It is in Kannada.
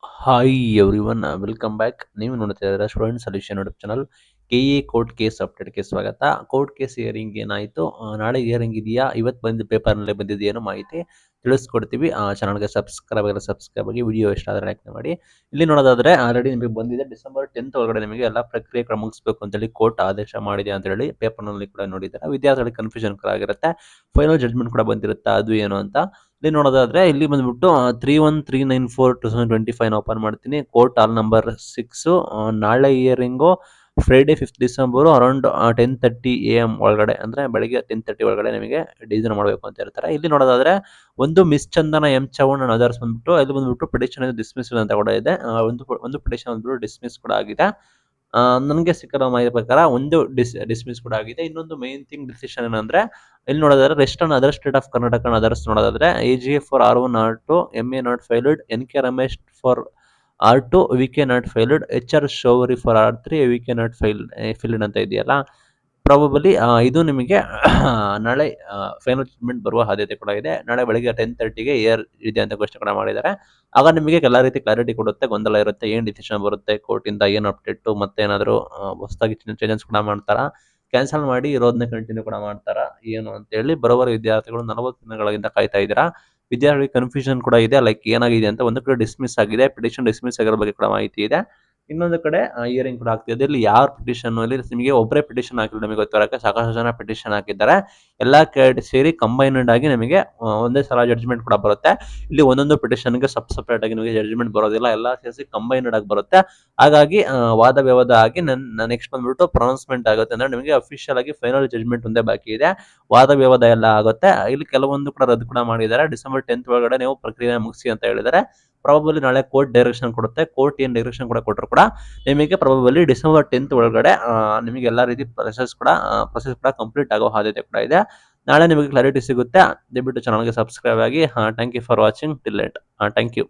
Hi everyone welcome back. ನೀವು ನೋಡ್ತಾ ಇದ್ದೀರಾ student solution YouTube channel. KA court case ಅಪ್ಡೇಟ್ಗೆ ಸ್ವಾಗತ. ಕೋರ್ಟ್ ಕೇಸ್ ಹಿಯರಿಂಗ್ ಏನಾಯಿತು, ನಾಳೆ ಹಿಯರಿಂಗ್ ಇದೆಯಾ, ಇವತ್ತು ಬಂದು ಪೇಪರ್ನಲ್ಲಿ ಬಂದಿದೆಯೇನೋ ಮಾಹಿತಿ ತಿಳಿಸ್ಕೊಡ್ತೀವಿ. ಚಾನಲ್ಗೆ ಸಬ್ಸ್ಕ್ರೈಬ್ ಆಗಿ, ವಿಡಿಯೋ ಇಷ್ಟ ಆದರೆ ಲೈಕ್ ಮಾಡಿ. ಇಲ್ಲಿ ನೋಡೋದಾದ್ರೆ ಆಲ್ರೆಡಿ ನಿಮಗೆ ಬಂದಿದೆ, ಡಿಸೆಂಬರ್ 10 ಒಳಗಡೆ ನಿಮಗೆ ಎಲ್ಲ ಪ್ರಕ್ರಿಯೆ ಮುಗಿಸ್ಬೇಕು ಅಂತೇಳಿ ಕೋರ್ಟ್ ಆದೇಶ ಮಾಡಿದೆ ಅಂತ ಹೇಳಿ ಪೇಪರ್ನಲ್ಲಿ ಕೂಡ ನೋಡಿದ್ದಾರೆ. ವಿದ್ಯಾರ್ಥಿಗಳಿಗೆ ಕನ್ಫ್ಯೂಷನ್ ಕೂಡ ಆಗಿರುತ್ತೆ, ಫೈನಲ್ ಜಡ್ಜ್ಮೆಂಟ್ ಕೂಡ ಬಂದಿರುತ್ತೆ ಅದು ಏನು ಅಂತ. ಇಲ್ಲಿ ನೋಡೋದಾದ್ರೆ ಇಲ್ಲಿ ಬಂದ್ಬಿಟ್ಟು 31394/2025 ಓಪನ್ ಮಾಡ್ತೀನಿ. Court hall number 6. ನಾಳೆ hearing Friday 5th December around 10:30 AM ಒಳಗಡೆ, ಅಂದ್ರೆ ಬೆಳಗ್ಗೆ 10:30 ಒಳಗಡೆ ನಿಮಗೆ ಡಿಸಿಷನ್ ಮಾಡಬೇಕು ಅಂತ ಹೇಳ್ತಾರೆ. ಇಲ್ಲಿ ನೋಡೋದಾದ್ರೆ ಒಂದು miss Chandana M Chavan and others ಬಂದ್ಬಿಟ್ಟು ಇದು ಬಂದ್ಬಿಟ್ಟು ಪಿಟಿಷನ್ ಡಿಸ್ಮಿಸ್ ಅಂತ ಕೂಡ ಇದೆ. ಒಂದು ಪಿಟಿಷನ್ ಬಂದ್ಬಿಟ್ಟು ಡಿಸ್ಮಿಸ್ ಕೂಡ ಆಗಿದೆ. ನನಗೆ ಸಿಕ್ಕಿರೋ ಮಾಹಿತಿ ಪ್ರಕಾರ ಒಂದು ಡಿಸ್ಮಿಸ್ ಕೂಡ ಆಗಿದೆ. ಇನ್ನೊಂದು ಮೇನ್ ಥಿಂಗ್ ಡಿಸಿಷನ್ ಏನಂದ್ರೆ, ಇಲ್ಲಿ ನೋಡೋದಾದ್ರೆ rest on other state of Karnataka and others ನೋಡೋದಾದ್ರೆ AGA for R1 R2 MA not filed, NK Ramesh for R2 VK not filed, HR Shourie for R3 VK not filed ಅಂತ ಇದೆಯಲ್ಲ. ಪ್ರಾಬಬಲಿ ಇದು ನಿಮಗೆ ನಾಳೆ ಫೈನಲ್ ಜಡ್ಜ್ಮೆಂಟ್ ಬರುವ ಸಾಧ್ಯತೆ ಕೂಡ ಇದೆ. ನಾಳೆ ಬೆಳಗ್ಗೆ 10:30ಗೆ ಇದೆ ಅಂತ ಘೋಷಣೆ ಕೂಡ ಮಾಡಿದ್ದಾರೆ. ಆಗ ನಿಮಗೆ ಎಲ್ಲ ರೀತಿ ಕ್ಲಾರಿಟಿ ಕೊಡುತ್ತೆ, ಗೊಂದಲ ಇರುತ್ತೆ, ಏನು ಡಿಸಿಷನ್ ಬರುತ್ತೆ ಕೋರ್ಟಿಂದ, ಏನು ಅಪ್ಡೇಟು, ಮತ್ತೇನಾದರೂ ಹೊಸದಾಗಿ ಚೇಂಜಸ್ ಕೂಡ ಮಾಡ್ತಾರಾ, ಕ್ಯಾನ್ಸಲ್ ಮಾಡಿ ಇರೋದನ್ನ ಕಂಟಿನ್ಯೂ ಕೂಡ ಮಾಡ್ತಾರಾ, ಏನು ಅಂತೇಳಿ ಬರೋಬ್ಬರಿ ವಿದ್ಯಾರ್ಥಿಗಳು 40 ದಿನಗಳಿಂದ ಕಾಯ್ತಾ ಇದ್ದೀರಾ. ವಿದ್ಯಾರ್ಥಿಗಳಿಗೆ ಕನ್ಫ್ಯೂಷನ್ ಕೂಡ ಇದೆ, ಲೈಕ್ ಏನಾಗಿದೆ ಅಂತ. ಒಂದು ಕಡೆ ಡಿಸ್ಮಿಸ್ ಆಗಿದೆ, ಪಿಟಿಷನ್ ಡಿಸ್ಮಿಸ್ ಆಗಿರೋ ಬಗ್ಗೆ ಕೂಡ ಮಾಹಿತಿ ಇದೆ. ಇನ್ನೊಂದು ಕಡೆ ಹಿಯರಿಂಗ್ ಕೂಡ ಆಗ್ತಿದೆ. ಇಲ್ಲಿ ಯಾವ ಪಿಟಿಷನ್ ಅಲ್ಲಿ ನಿಮಗೆ ಒಬ್ಬರೇ ಪಿಟಿಷನ್ ಹಾಕಿಲ್ಲ, ನಿಮಗೆ ಗೊತ್ತಿರೋಕ್ಕೆ ಸಾಕಷ್ಟು ಜನ ಪಿಟಿಷನ್ ಹಾಕಿದ್ದಾರೆ. ಎಲ್ಲ ಸೇರಿ ಕಂಬೈನ್ಡ್ ಆಗಿ ನಿಮಗೆ ಒಂದೇ ಸಲ ಜಡ್ಜ್ಮೆಂಟ್ ಕೂಡ ಬರುತ್ತೆ. ಇಲ್ಲಿ ಒಂದೊಂದು ಪಿಟಿಷನ್ಗೆ ಸಪ್ರೇಟ್ ಆಗಿ ನಿಮಗೆ ಜಡ್ಜ್ಮೆಂಟ್ ಬರೋದಿಲ್ಲ, ಎಲ್ಲ ಸೇರಿಸಿ ಕಂಬೈನ್ಡ್ ಆಗಿ ಬರುತ್ತೆ. ಹಾಗಾಗಿ ವಾದ ವಿವಾದ ಆಗಿ ನೆಕ್ಸ್ಟ್ ಬಂದ್ಬಿಟ್ಟು ಪ್ರೊನೌನ್ಸ್ಮೆಂಟ್ ಆಗುತ್ತೆ. ಅಂದ್ರೆ ನಿಮಗೆ ಅಫಿಷಿಯಲ್ ಆಗಿ ಫೈನಲ್ ಜಡ್ಜ್ಮೆಂಟ್ ಒಂದೇ ಬಾಕಿ ಇದೆ, ವಾದ ವಿವಾದ ಎಲ್ಲ ಆಗುತ್ತೆ. ಇಲ್ಲಿ ಕೆಲವೊಂದು ಕೂಡ ರದ್ದು ಕೂಡ ಮಾಡಿದ್ದಾರೆ. ಡಿಸೆಂಬರ್ 10 ಒಳಗಡೆ ನೀವು ಪ್ರಕ್ರಿಯೆ ಮುಗಿಸಿ ಅಂತ ಹೇಳಿದ್ದಾರೆ. ಪ್ರಾಬಬಲಿ ನಾಳೆ ಕೋರ್ಟ್ ಡೈರೆಕ್ಷನ್ ಕೊಡುತ್ತೆ. ಕೋರ್ಟ್ ಏನು ಡೈರೆಕ್ಷನ್ ಕೂಡ ಕೊಟ್ಟರು ಕೂಡ ನಿಮಗೆ ಪ್ರಾಬಬಲಿ ಡಿಸೆಂಬರ್ 10 ಒಳಗಡೆ ನಿಮಗೆ ಎಲ್ಲ ರೀತಿ ಪ್ರೊಸೆಸ್ ಕೂಡ ಕಂಪ್ಲೀಟ್ ಆಗೋ ಸಾಧ್ಯತೆ ಕೂಡ ಇದೆ. ನಾಳೆ ನಿಮಗೆ ಕ್ಲಾರಿಟಿ ಸಿಗುತ್ತೆ. ದಯವಿಟ್ಟು ಚಾನಲ್ಗೆ ಸಬ್ಸ್ಕ್ರೈಬ್ ಆಗಿ. Thank you for watching till late. Thank you.